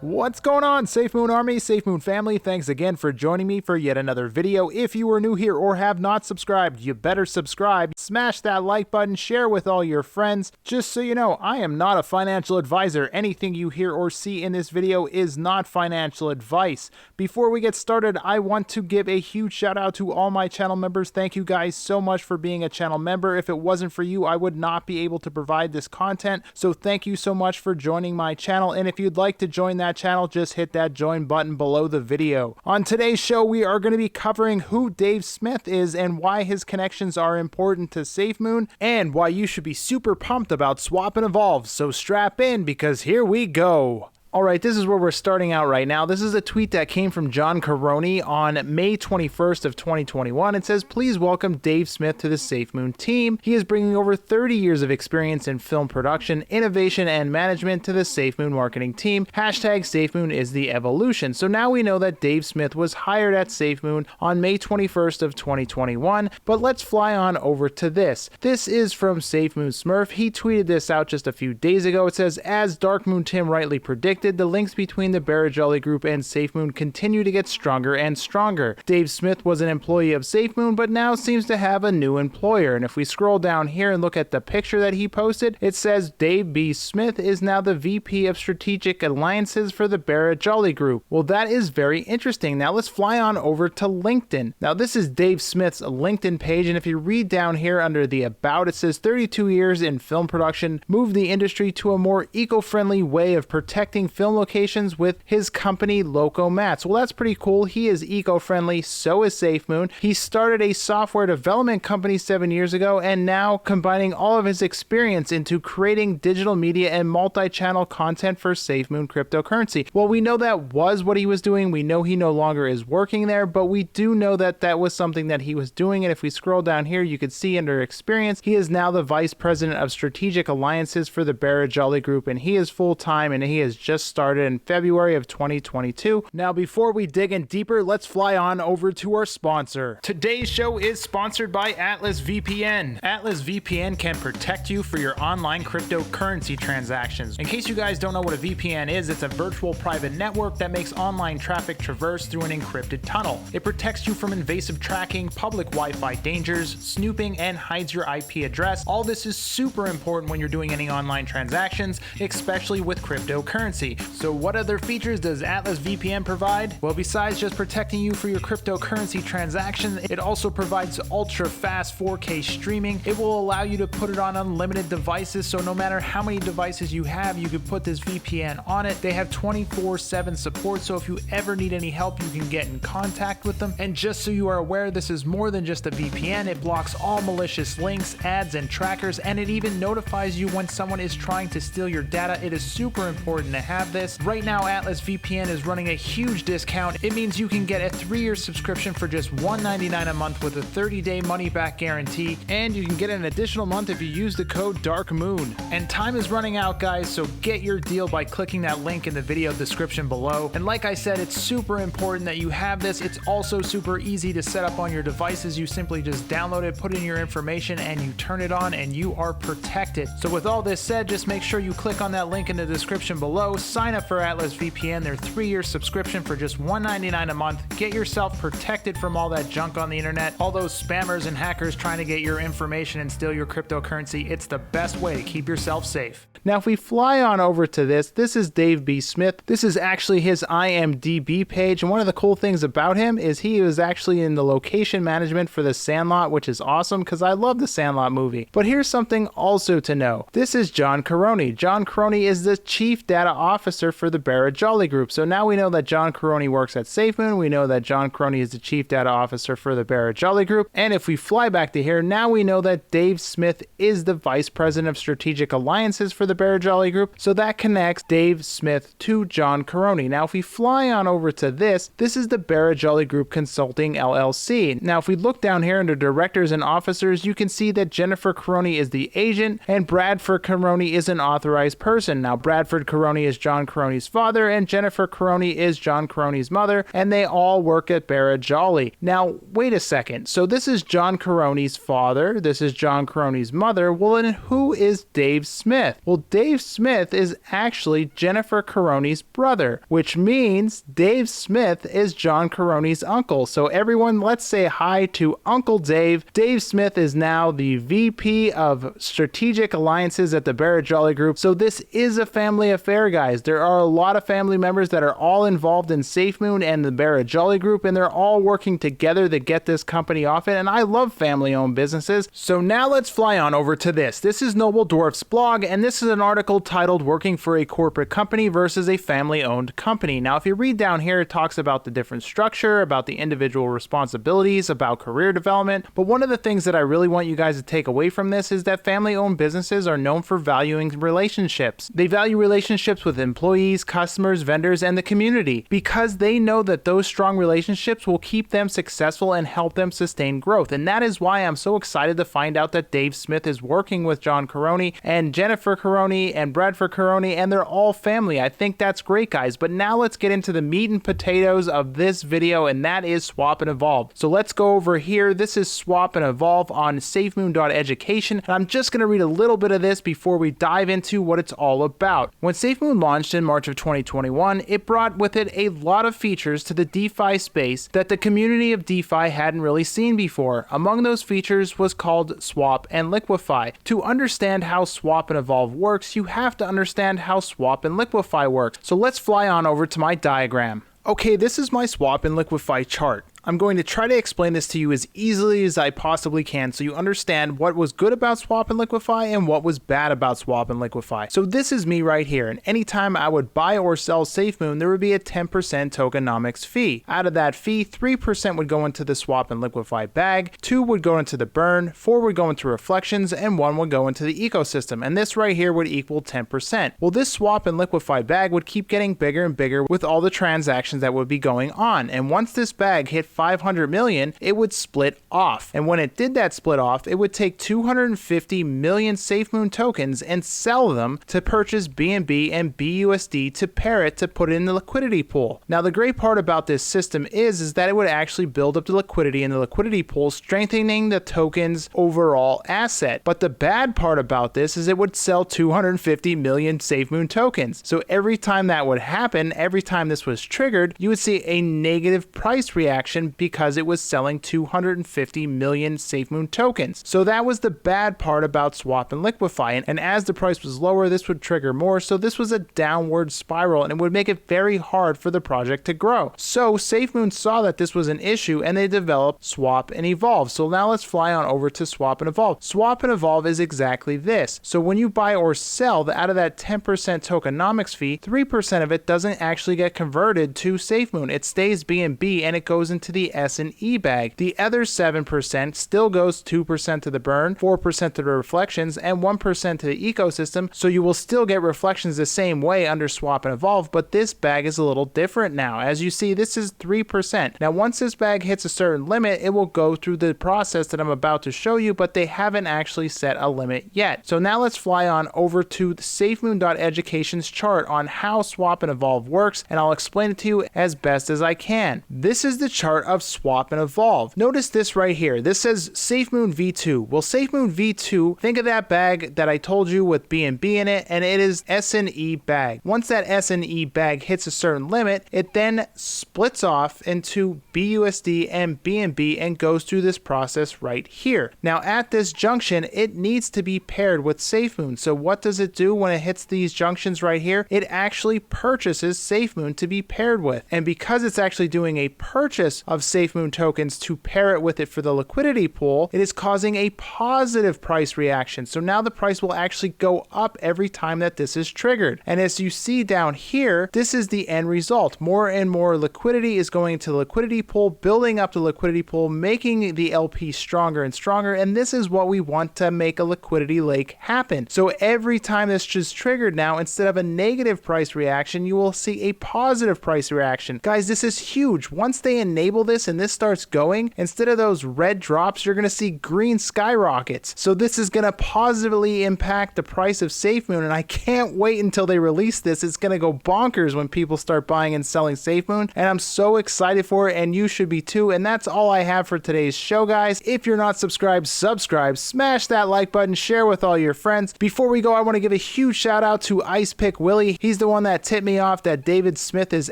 What's going on, Safemoon Army, Safemoon family? Thanks again for joining me for yet another video. If you are new here or have not subscribed, you better subscribe. Smash that like button, share with all your friends. Just so you know, I am not a financial advisor. Anything you hear or see in this video is not financial advice. Before we get started, I want to give a huge shout out to all my channel members. Thank you guys so much for being a channel member. If it wasn't for you, I would not be able to provide this content. So thank you so much for joining my channel. And if you'd like to join that channel, just hit that join button below the video. On today's show, we are going to be covering who Dave Smith is and why his connections are important to Safemoon, and why you should be super pumped about Swap and Evolve. So strap in, because here we go. Alright, this is where we're starting out right now. This is a tweet that came from John Caroni on May 21st of 2021. It says, "Please welcome Dave Smith to the Safemoon team. He is bringing over 30 years of experience in film production, innovation, and management to the Safemoon marketing team. Hashtag Safemoon is the evolution." So now we know that Dave Smith was hired at Safemoon on May 21st of 2021. But let's fly on over to this. This is from Safemoon Smurf. He tweeted this out just a few days ago. It says, "As DarkmoonTim rightly predicted, the links between the Barajally Group and Safemoon continue to get stronger and stronger. Dave Smith was an employee of Safemoon, but now seems to have a new employer." And if we scroll down here and look at the picture that he posted, it says Dave B. Smith is now the VP of Strategic Alliances for the Barajally Group. Well, that is very interesting. Now let's fly on over to LinkedIn. Now this is Dave Smith's LinkedIn page, and if you read down here under the About, it says 32 years in film production, moved the industry to a more eco-friendly way of protecting film locations with his company Loco Mats. Well, that's pretty cool. He is eco-friendly, so is Safemoon. He started a software development company 7 years ago, and now combining all of his experience into creating digital media and multi-channel content for Safemoon cryptocurrency. Well, we know that was what he was doing. We know he no longer is working there, but we do know that that was something that he was doing. And if we scroll down here, you can see under experience, he is now the Vice President of Strategic Alliances for the Barajally Group, and he is full-time, and he has just started in February of 2022. Now, before we dig in deeper, let's fly on over to our sponsor. Today's show is sponsored by Atlas VPN. Atlas VPN can protect you for your online cryptocurrency transactions. In case you guys don't know what a VPN is, it's a virtual private network that makes online traffic traverse through an encrypted tunnel. It protects you from invasive tracking, public Wi-Fi dangers, snooping, and hides your IP address. All this is super important when you're doing any online transactions, especially with cryptocurrency. So what other features does Atlas VPN provide? Well, besides just protecting you for your cryptocurrency transactions, it also provides ultra fast 4K streaming. It will allow you to put it on unlimited devices, so no matter how many devices you have, you can put this VPN on it. They have 24/7 support, so if you ever need any help, you can get in contact with them. And just so you are aware, this is more than just a VPN. It blocks all malicious links, ads, and trackers, and it even notifies you when someone is trying to steal your data. It is super important to have this. Right now, Atlas VPN is running a huge discount. It means you can get a 3-year subscription for just $199 a month with a 30-day money-back guarantee, and you can get an additional month if you use the code DARKMOON. And time is running out, guys, so get your deal by clicking that link in the video description below. And like I said, it's super important that you have this. It's also super easy to set up on your devices. You simply just download it, put in your information, and you turn it on, and you are protected. So with all this said, just make sure you click on that link in the description below, sign up for Atlas VPN, their 3-year subscription for just $199 a month. Get yourself protected from all that junk on the internet, all those spammers and hackers trying to get your information and steal your cryptocurrency. It's the best way to keep yourself safe. Now, if we fly on over to this is Dave B. Smith. This is actually his IMDb page, and one of the cool things about him is he was actually in the location management for The Sandlot, which is awesome because I love the Sandlot movie. But here's something also to know. This is John Caroni. John Caroni is the Chief Data Officer for the Barajally Group. So now we know that John Caroni works at Safemoon. We know that John Caroni is the Chief Data Officer for the Barajally Group. And if we fly back to here, now we know that Dave Smith is the Vice President of Strategic Alliances for the Barajally Group. So that connects Dave Smith to John Caroni. Now, if we fly on over to this is the Barajally Group Consulting LLC. Now, if we look down here under Directors and Officers, you can see that Jennifer Caroni is the agent and Bradford Caroni is an authorized person. Now, Bradford Caroni is John Caroni's father, and Jennifer Caroni is John Caroni's mother, and they all work at Barajally. Now, wait a second. So this is John Caroni's father, this is John Caroni's mother. Well, and who is Dave Smith? Well, Dave Smith is actually Jennifer Caroni's brother, which means Dave Smith is John Caroni's uncle. So everyone, let's say hi to Uncle Dave. Dave Smith is now the VP of Strategic Alliances at the Barajally Group. So this is a family affair, guys. There are a lot of family members that are all involved in Safemoon and the Barajally Group, and they're all working together to get this company off it. And I love family-owned businesses. So now let's fly on over to this. This is Noble Dwarf's blog, and this is an article titled Working for a Corporate Company versus a Family-Owned Company. Now, if you read down here, it talks about the different structure, about the individual responsibilities, about career development. But one of the things that I really want you guys to take away from this is that family-owned businesses are known for valuing relationships. They value relationships with employees, customers, vendors, and the community because they know that those strong relationships will keep them successful and help them sustain growth. And that is why I'm so excited to find out that Dave Smith is working with John Caroni and Jennifer Caroni and Bradford Caroni, and they're all family. I think that's great, guys. But now let's get into the meat and potatoes of this video, and that is Swap and Evolve. So let's go over here. This is Swap and Evolve on Safemoon.education, and I'm just going to read a little bit of this before we dive into what it's all about. When Safemoon launched in March of 2021, it brought with it a lot of features to the DeFi space that the community of DeFi hadn't really seen before. Among those features was called Swap and Liquify. To understand how Swap and Evolve works, you have to understand how Swap and Liquify works. So let's fly on over to my diagram. Okay, this is my Swap and Liquify chart. I'm going to try to explain this to you as easily as I possibly can so you understand what was good about Swap and Liquify and what was bad about Swap and Liquify. So this is me right here, and anytime I would buy or sell Safemoon, there would be a 10% tokenomics fee. Out of that fee, 3% would go into the Swap and Liquify bag, 2 would go into the burn, 4 would go into reflections, and 1 would go into the ecosystem, and this right here would equal 10%. Well, this Swap and Liquify bag would keep getting bigger and bigger with all the transactions that would be going on, and once this bag hit 500 million, it would split off. And when it did that split off, it would take 250 million Safemoon tokens and sell them to purchase BNB and BUSD to pair it to put it in the liquidity pool. Now, the great part about this system is that it would actually build up the liquidity in the liquidity pool, strengthening the token's overall asset. But the bad part about this is it would sell 250 million Safemoon tokens. So every time that would happen, every time this was triggered, you would see a negative price reaction because it was selling 250 million Safemoon tokens. So that was the bad part about Swap and Liquify. And as the price was lower, this would trigger more. So this was a downward spiral, and it would make it very hard for the project to grow. So Safemoon saw that this was an issue, and they developed Swap and Evolve. So now let's fly on over to Swap and Evolve. Swap and Evolve is exactly this. So when you buy or sell, out of that 10% tokenomics fee, 3% of it doesn't actually get converted to Safemoon. It stays BNB and it goes into the S&E bag. The other 7% still goes 2% to the burn, 4% to the reflections, and 1% to the ecosystem. So you will still get reflections the same way under Swap and Evolve, but this bag is a little different now. As you see, this is 3%. Now, once this bag hits a certain limit, it will go through the process that I'm about to show you, but they haven't actually set a limit yet. So now let's fly on over to the Safemoon.education's chart on how Swap and Evolve works, and I'll explain it to you as best as I can. This is the chart of Swap and Evolve. Notice this right here. This says Safemoon V2. Well, Safemoon V2, think of that bag that I told you with BNB in it, and it is S&E bag. Once that S&E bag hits a certain limit, it then splits off into BUSD and BNB and goes through this process right here. Now, at this junction, it needs to be paired with Safemoon. So what does it do when it hits these junctions right here? It actually purchases Safemoon to be paired with. And because it's actually doing a purchase of Safemoon tokens to pair it with it for the liquidity pool, it is causing a positive price reaction. So now the price will actually go up every time that this is triggered. And as you see down here, this is the end result. More and more liquidity is going into the liquidity pool, building up the liquidity pool, making the LP stronger and stronger. And this is what we want to make a liquidity lake happen. So every time this is triggered now, instead of a negative price reaction, you will see a positive price reaction. Guys, this is huge. Once they enable enable this and this starts going, instead of those red drops, you're going to see green skyrockets. So this is going to positively impact the price of Safemoon, and I can't wait until they release this. It's going to go bonkers when people start buying and selling Safemoon, and I'm so excited for it, and you should be too. And that's all I have for today's show, guys. If you're not subscribed, subscribe, smash that like button, share with all your friends. Before we go, I want to give a huge shout out to Ice Pick Willie. He's the one that tipped me off that David Smith is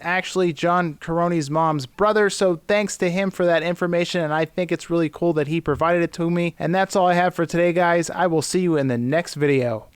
actually John Caroni's mom's brother, so thanks to him for that information, and I think it's really cool that he provided it to me. And that's all I have for today, guys. I will see you in the next video.